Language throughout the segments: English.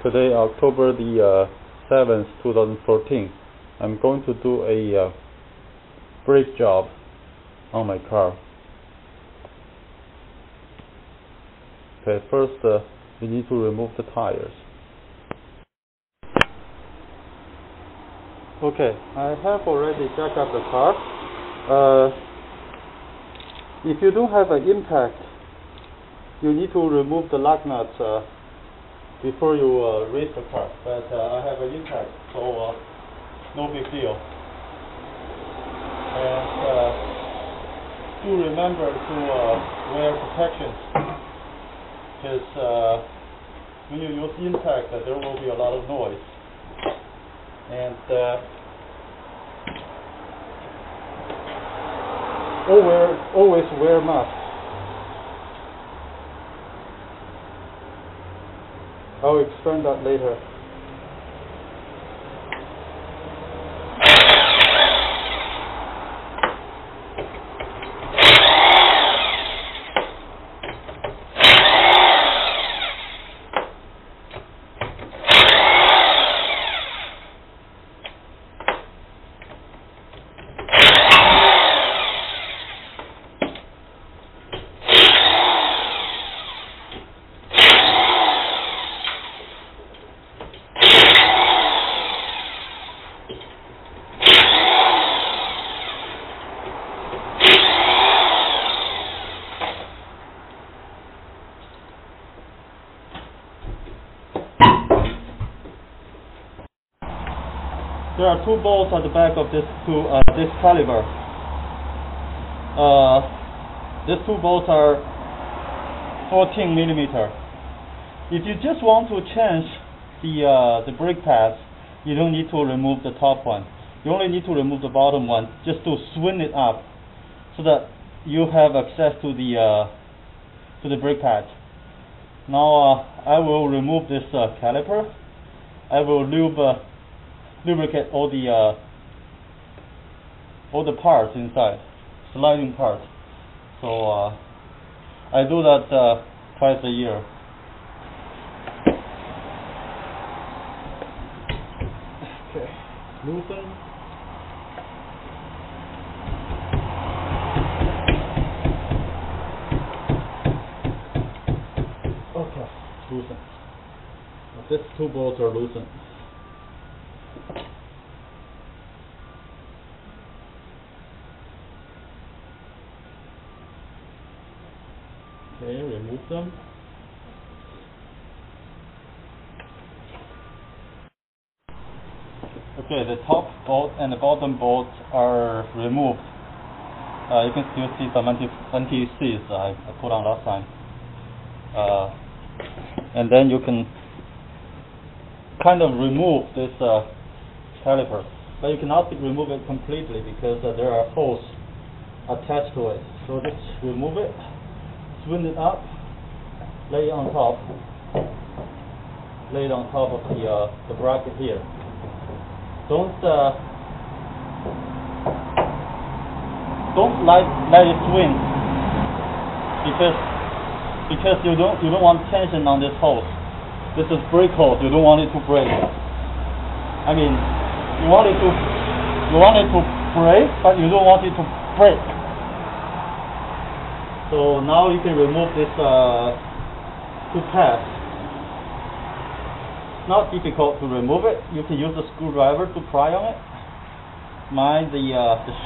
Today, October the 7th, 2014, I'm going to do a brake job on my car. Okay, first we need to remove the tires. Okay, I have already jacked up the car. If you don't have an impact, you need to remove the lug nuts before you raise the car. But I have an impact, so no big deal. And do remember to wear protection, because when you use impact, there will be a lot of noise. And always wear mask. I'll explain that later. There are two bolts at the back of this caliper. These two bolts are 14 millimeter. If you just want to change the brake pads, you don't need to remove the top one. You only need to remove the bottom one, just to swing it up, so that you have access to the brake pads. Now I will remove this caliper. I will lubricate all the parts inside, sliding parts. So I do that twice a year. Okay, loosen. Okay, loosen. These two bolts are loosened. Okay, remove them. Okay, the top bolt and the bottom bolt are removed. You can still see some anti-seize I put on last time. And then you can kind of remove this caliper, but you cannot remove it completely because there are holes attached to it. So just remove it. Swing it up, lay it on top of the bracket here. Don't let it swing, because you don't want tension on this hose. This is brake hose. You don't want it to break. I mean, you want it to break, but you don't want it to break. So now you can remove this two pads. It's not difficult to remove it. You can use a screwdriver to pry on it. Mine, the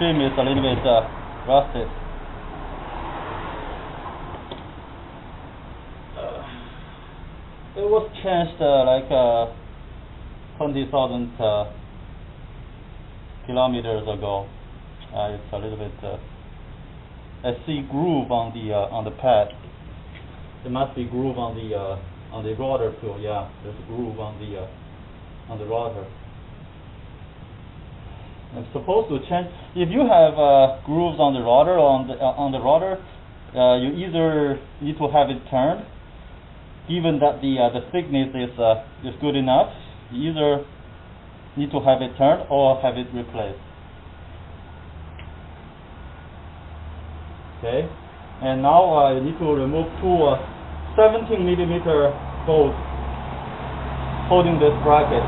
shim is a little bit rusted. It was changed like 20,000 kilometers ago. It's a little bit. I see groove on the pad. There must be groove on the rotor too. Yeah, there's a groove on the rotor. I'm supposed to change. If you have grooves on the rotor you either need to have it turned. Given that the thickness is good enough, you either need to have it turned or have it replaced. Okay, and now you need to remove two 17 millimeter bolts holding this bracket.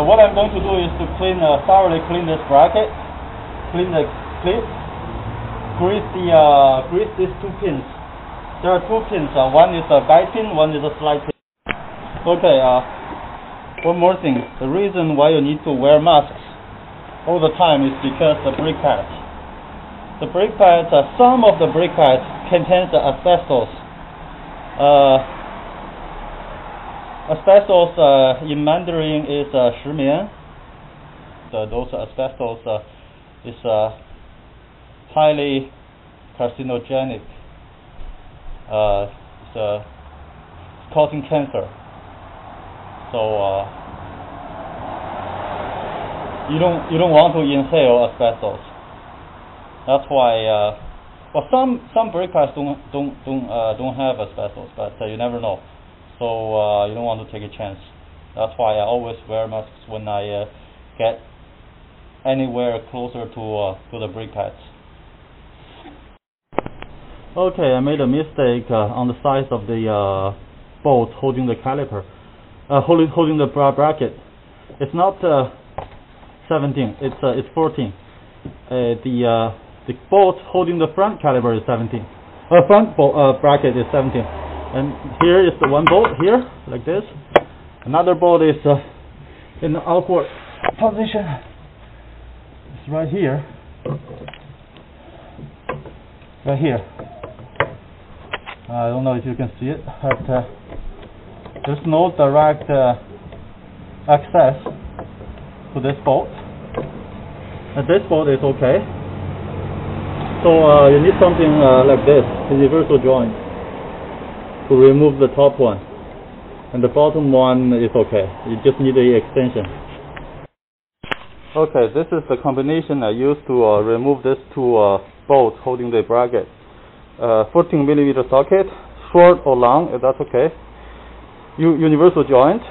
What I'm going to do is to thoroughly clean this bracket, clean the clip, grease these two pins. There are two pins. One is a guide pin, one is a slide pin. Okay. One more thing. The reason why you need to wear masks all the time is because the brake pads. The brake pads, some of the brake pads contains asbestos. Asbestos in Mandarin is 石棉. Those asbestos is highly carcinogenic. It's causing cancer. So you don't want to inhale asbestos. That's why well, some brake pads don't have asbestos, but you never know. So you don't want to take a chance. That's why I always wear masks when I get anywhere closer to the brake pads. Okay, I made a mistake on the size of the bolt holding the caliper, holding the bracket. It's not 17. It's 14. The bolt holding the front caliper is 17. Front bracket is 17. And here is the one bolt here, like this. Another bolt is in the awkward position. It's right here. Right here. I don't know if you can see it, but there's no direct access to this bolt. And this bolt is okay. So you need something like this, a universal joint, to remove the top one. And the bottom one is okay. You just need the extension. Okay, this is the combination I used to remove these two bolts holding the bracket. 14mm socket, short or long, if that's okay. Universal joint.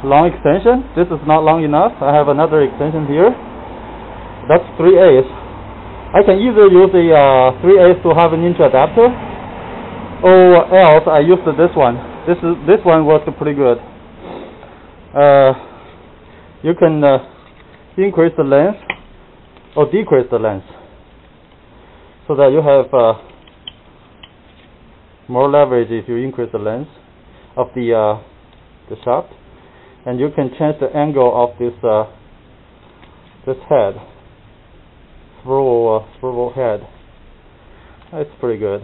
Long extension. This is not long enough. I have another extension here. That's 3/8. I can either use a 3/8 to have an inch adapter, or else I used this one. This one worked pretty good. You can increase the length or decrease the length, so that you have more leverage if you increase the length of the shaft, and you can change the angle of this head, swivel head. It's pretty good.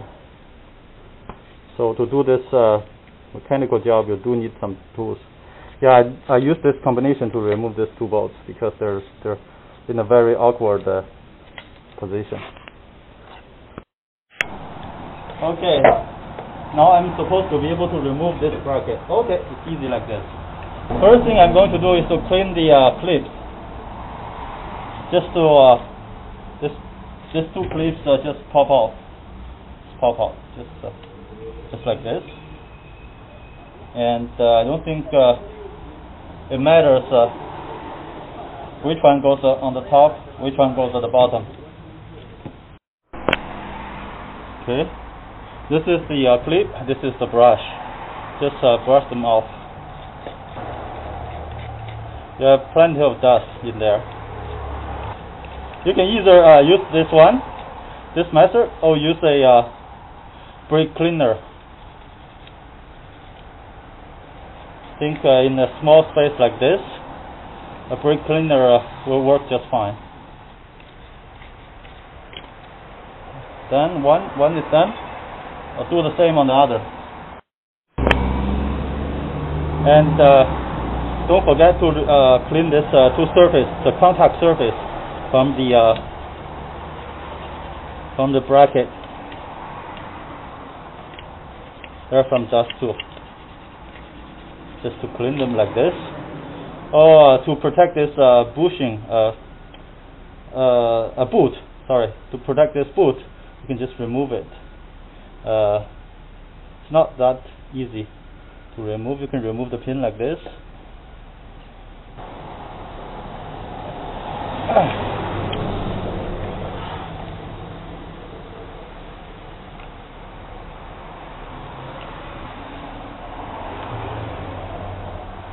So to do this mechanical job, you do need some tools. Yeah, I use this combination to remove these two bolts because they're in a very awkward position. Okay, now I'm supposed to be able to remove this bracket. Okay, it's easy like this. First thing I'm going to do is to clean the clips. Just to these two clips just pop out. Just like this. And I don't think it matters which one goes on the top, which one goes at the bottom. Okay, this is the clip, this is the brush. Just brush them off. You have plenty of dust in there. You can either use this method, or use a brake cleaner. I think in a small space like this, a brake cleaner will work just fine. Then one is done. I'll do the same on the other. And don't forget to clean this the contact surface from the bracket. There are some dust too. Just to clean them like this, or to protect this bushing, a boot. Sorry, to protect this boot, you can just remove it. It's not that easy to remove. You can remove the pin like this.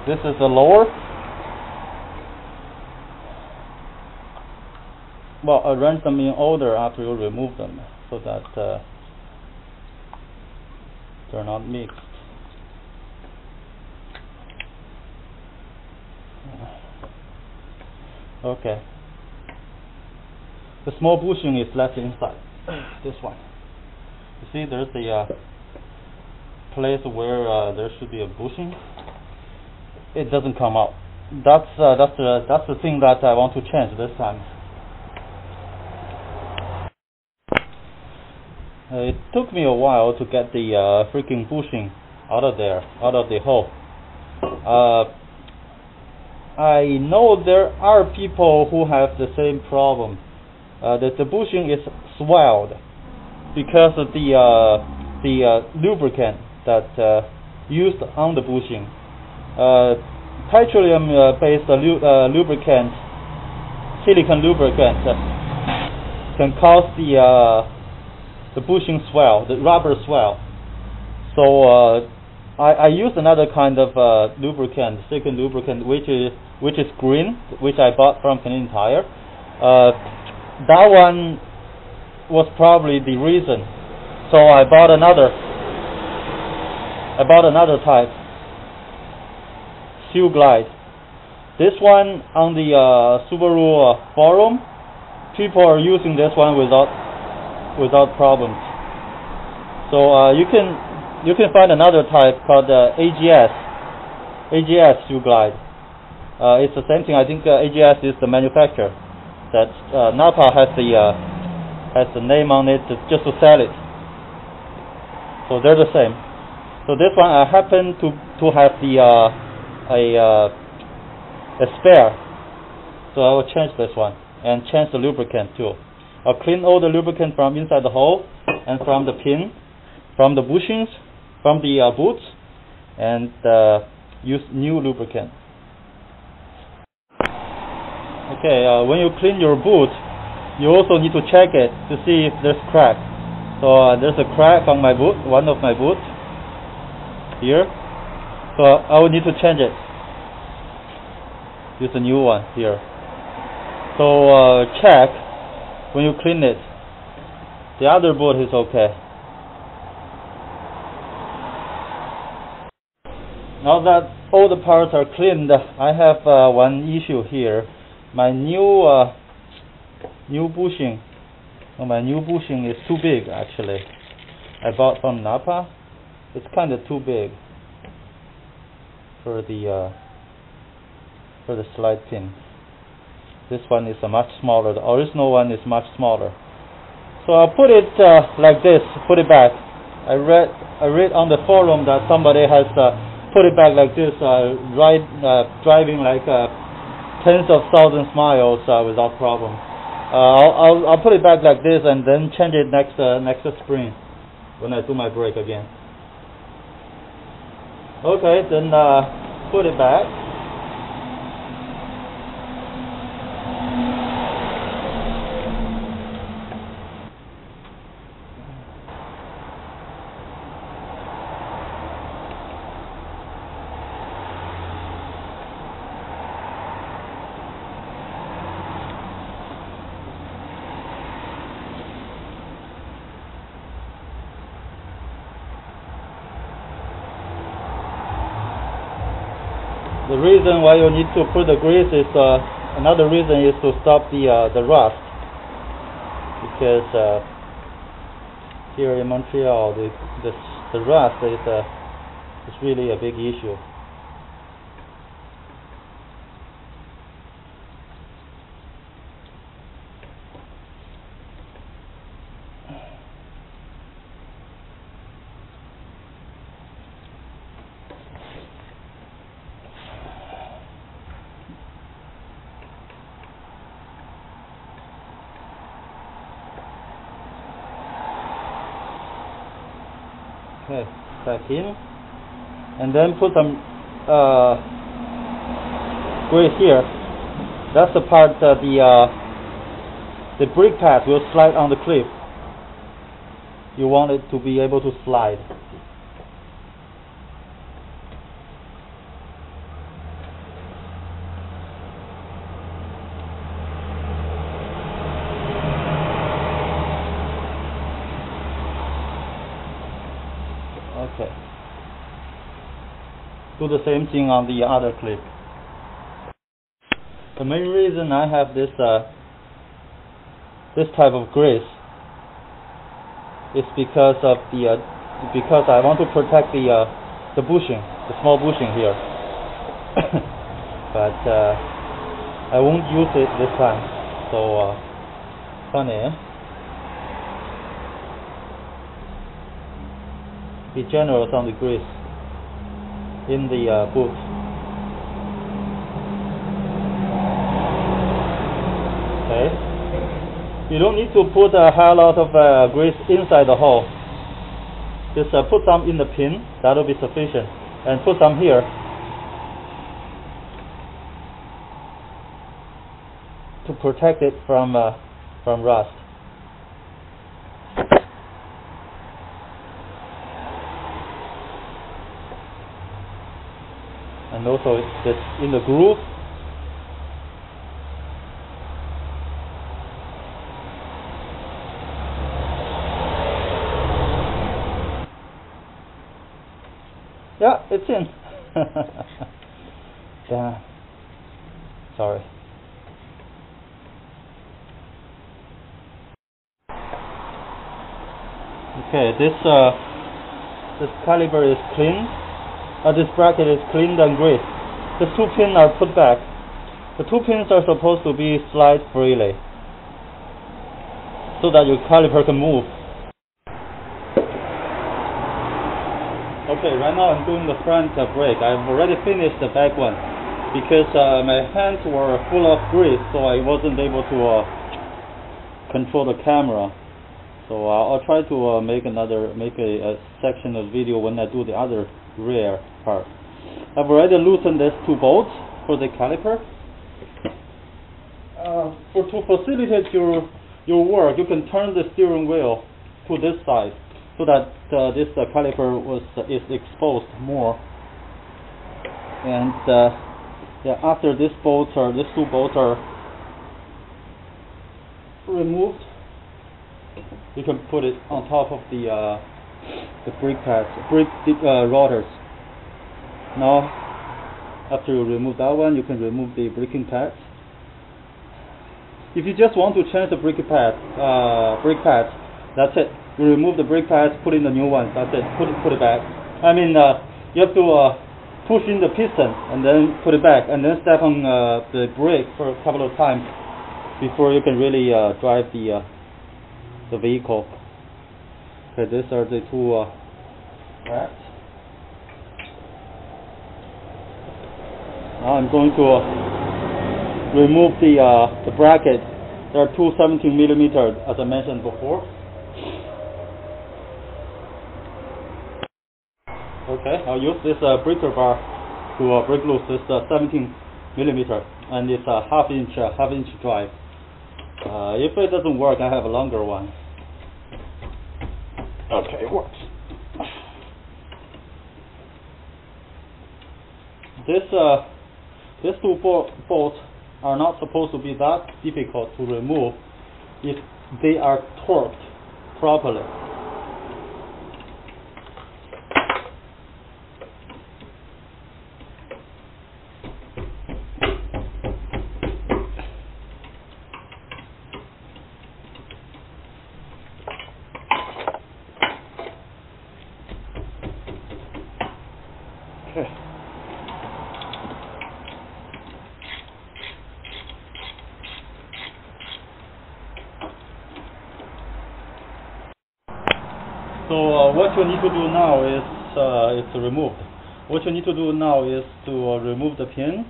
This is the lower. Well, arrange them in order after you remove them, so that they're not mixed. Okay. The small bushing is left inside. This one. You see, there's a place where there should be a bushing. It doesn't come out. That's the thing that I want to change this time. It took me a while to get the freaking bushing out of there, out of the hole. I know there are people who have the same problem. That the bushing is swelled because of the lubricant that used on the bushing. Petroleum-based lubricant, silicon lubricant, can cause the bushing swell, the rubber swell. So I used another kind of lubricant, silicon lubricant, which is green, which I bought from Canadian Tire. That one was probably the reason. So I bought another type, Seal Glide. This one on the Subaru forum, people are using this one without problems. So you can find another type called AGS Seal Glide. It's the same thing. I think AGS is the manufacturer. That Napa has the name on it just to sell it. So they're the same. So this one I happen to have a spare. So I will change this one and change the lubricant too. I'll clean all the lubricant from inside the hole and from the pin, from the bushings, from the boots, and use new lubricant. Okay, when you clean your boot, you also need to check it to see if there's crack. So there's a crack on my boot, one of my boots here. So I will need to change it. Use a new one here. So check when you clean it. The other boot is okay. Now that all the parts are cleaned, I have one issue here. My new bushing. Well, my new bushing is too big actually. I bought from Napa. It's kind of too big for the slide pin. This one is much smaller. The original one is much smaller. So I'll put it like this. Put it back. I read on the forum that somebody has put it back like this, driving like tens of thousands miles without problem. I'll put it back like this and then change it next spring when I do my brake again. Okay, then put it back. The reason why you need to put the grease is another reason is to stop the rust, because here in Montreal the rust is really a big issue. Okay, back in, and then put some grease here. That's the part that the brake pad will slide on the cliff. You want it to be able to slide. Okay. Do the same thing on the other clip. The main reason I have this this type of grease is because of because I want to protect the bushing, the small bushing here. But I won't use it this time. So funny, eh? Be generous on the grease in the boot. Okay. You don't need to put a hell lot of grease inside the hole. Just put some in the pin. That'll be sufficient. And put some here to protect it from rust. And also it's in the groove. Yeah, it's in. Damn. Sorry. Okay, this caliper is clean. This bracket is cleaned and greased. The two pins are put back. The two pins are supposed to be slide freely so that your caliper can move. Okay, right now I'm doing the front brake. I've already finished the back one because my hands were full of grease, so I wasn't able to control the camera. So I'll try to make a section of video when I do the other rear part. I've already loosened these two bolts for the caliper. To facilitate your work, you can turn the steering wheel to this side so that this caliper is exposed more. And yeah, after these two bolts are removed, you can put it on top of the brake pads, rotors. Now, after you remove that one, you can remove the braking pads. If you just want to change the brake pads, that's it. You remove the brake pads, put in the new ones. That's it. Put it back. I mean, you have to push in the piston and then put it back, and then step on the brake for a couple of times before you can really drive the vehicle. Okay, these are the two racks. Now I'm going to remove the bracket. There are two 17mm, as I mentioned before. Okay, I'll use this breaker bar to break loose this 17mm, and it's a half inch drive. If it doesn't work, I have a longer one. Okay, it works. These two bolts are not supposed to be that difficult to remove if they are torqued properly. Okay. So what you need to do now is it's removed. What you need to do now is to remove the pin,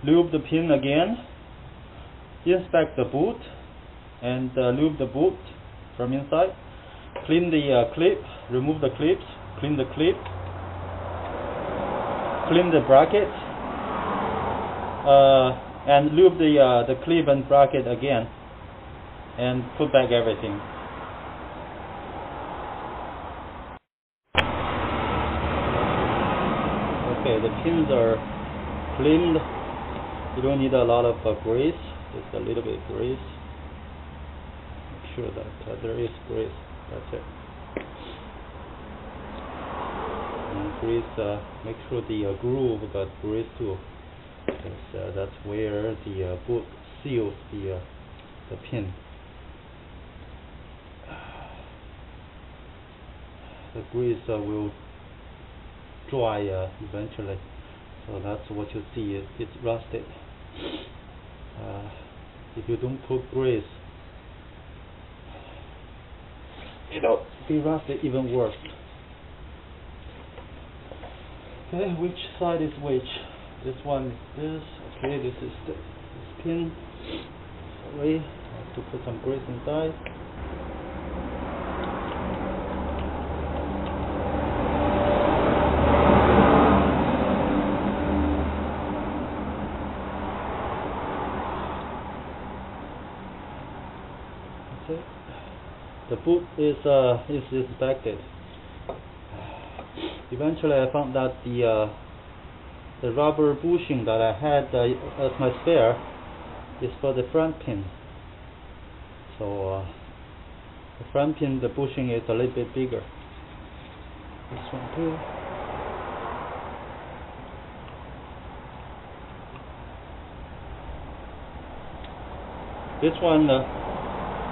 lube the pin again, inspect the boot, and lube the boot from inside. Clean the clip, remove the clips, clean the clip, clean the bracket, and lube the clip and bracket again, and put back everything. Okay, the pins are cleaned. You don't need a lot of grease, just a little bit of grease. Make sure that there is grease. That's it. grease. Make sure the groove got grease too, because that's where the boot seals the pin. The grease will dry eventually, so that's what you see. It's rusted. If you don't put grease, it'll be rusted even worse. Okay, which side is which? This one is this. Okay, this is this pin. Sorry, I have to put some grease inside. Okay, the boot is inspected. Eventually, I found that the rubber bushing that I had as my spare is for the front pin. So the front pin, the bushing is a little bit bigger. This one too. This one,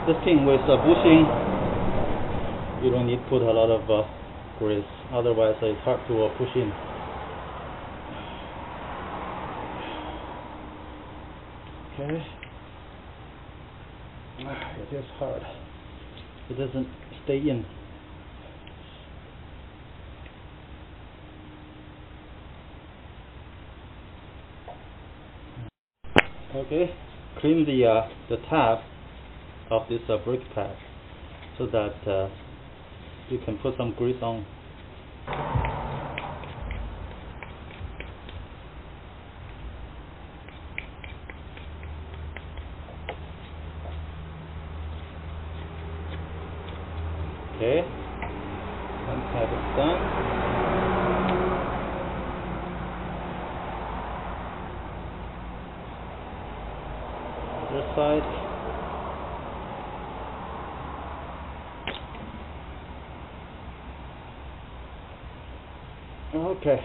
this pin with the bushing, you don't need to put a lot of grease, otherwise it's hard to push in. Okay, it is hard, it doesn't stay in. Okay, clean the tab of this brake pad so that you can put some grease on. Okay, one tab is done. Other side. Okay,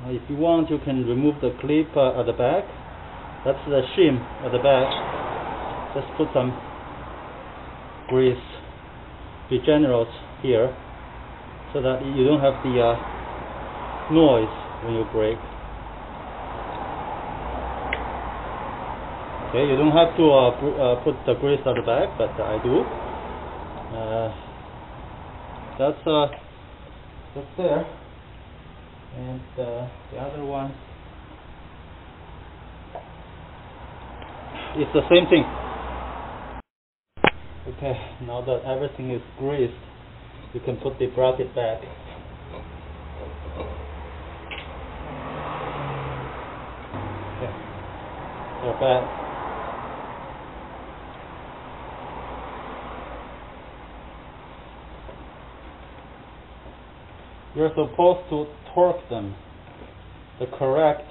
if you want, you can remove the clip at the back. That's the shim at the back. Just put some grease, be generous here, so that you don't have the noise when you brake. Okay, you don't have to put the grease at the back, but I do. That's there. And the other one, it's the same thing. Okay, now that everything is greased, you can put the bracket back. Okay, they're back. You're supposed to torque them. The correct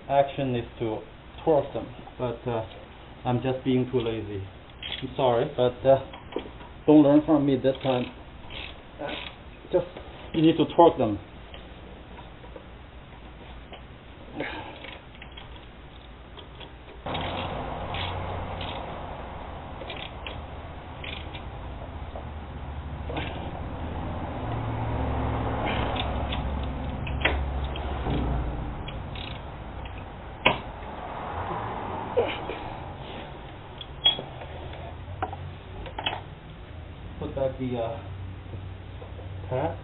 action is to torque them, but I'm just being too lazy. I'm sorry, but don't learn from me this time. Just you need to torque them. Put back the pad.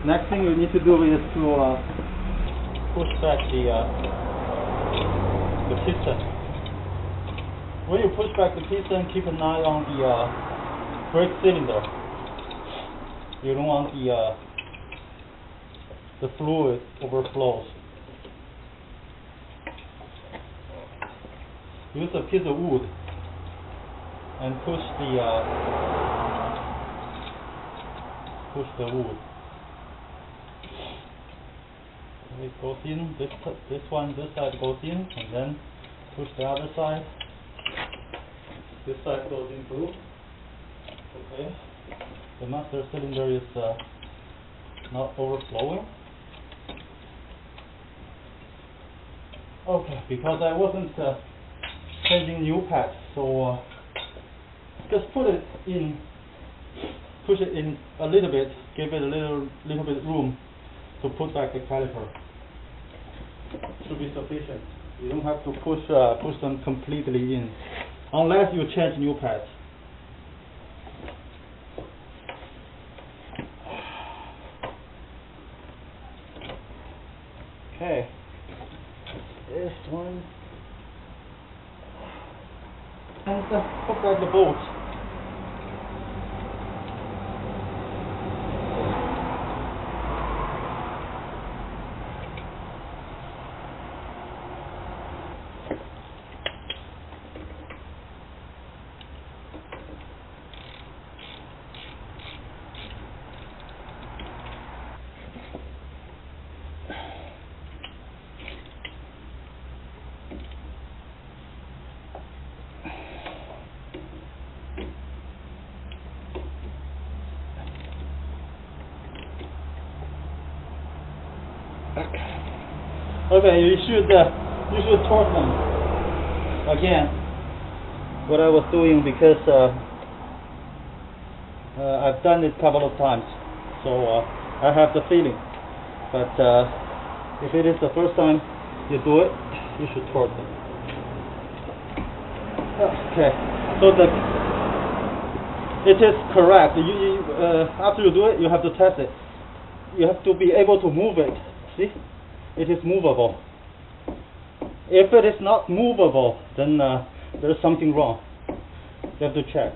Next thing you need to do is to push back the piston. When you push back the piston, keep an eye on the brake cylinder. You don't want the fluid overflows. use a piece of wood and push the wood. It goes in. This side goes in, and then push the other side. This side goes in too. Okay. The master cylinder is not overflowing. Okay, because I wasn't changing new pads, so just push it in a little bit, give it a little bit room to put back the caliper. Should be sufficient. You don't have to push them completely in, unless you change new pads. Okay, this one, and put back the bolts. Okay, you should torque them again. What I was doing, because I've done it a couple of times, so I have the feeling. But if it is the first time you do it, you should torque them. Okay, so it is correct. After you do it, you have to test it. You have to be able to move it. See? It is movable. If it is not movable, then there is something wrong. You have to check.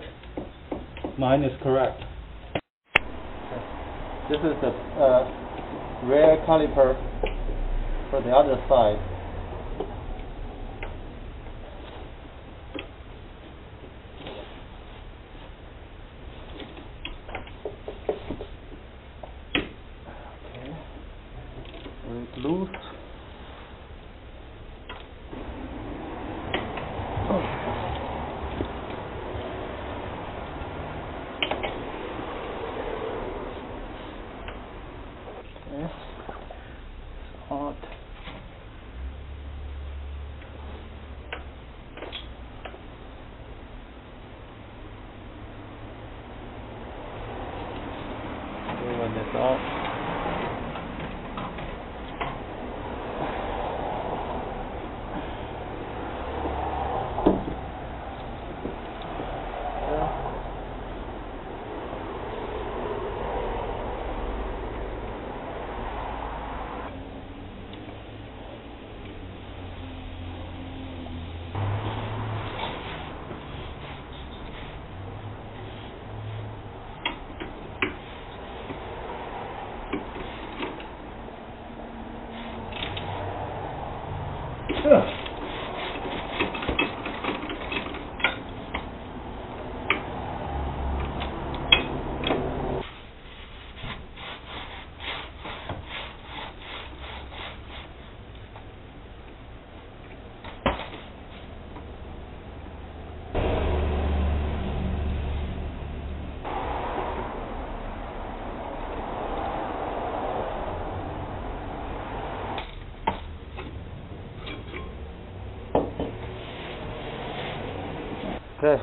Mine is correct. This is the rear caliper for the other side. Loose. Yes. Hot. When it's out. Okay,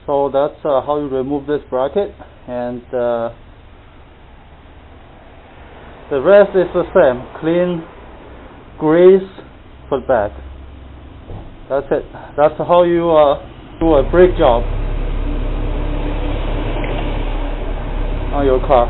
so that's how you remove this bracket, and the rest is the same. Clean, grease, put back. That's it. That's how you do a brake job on your car.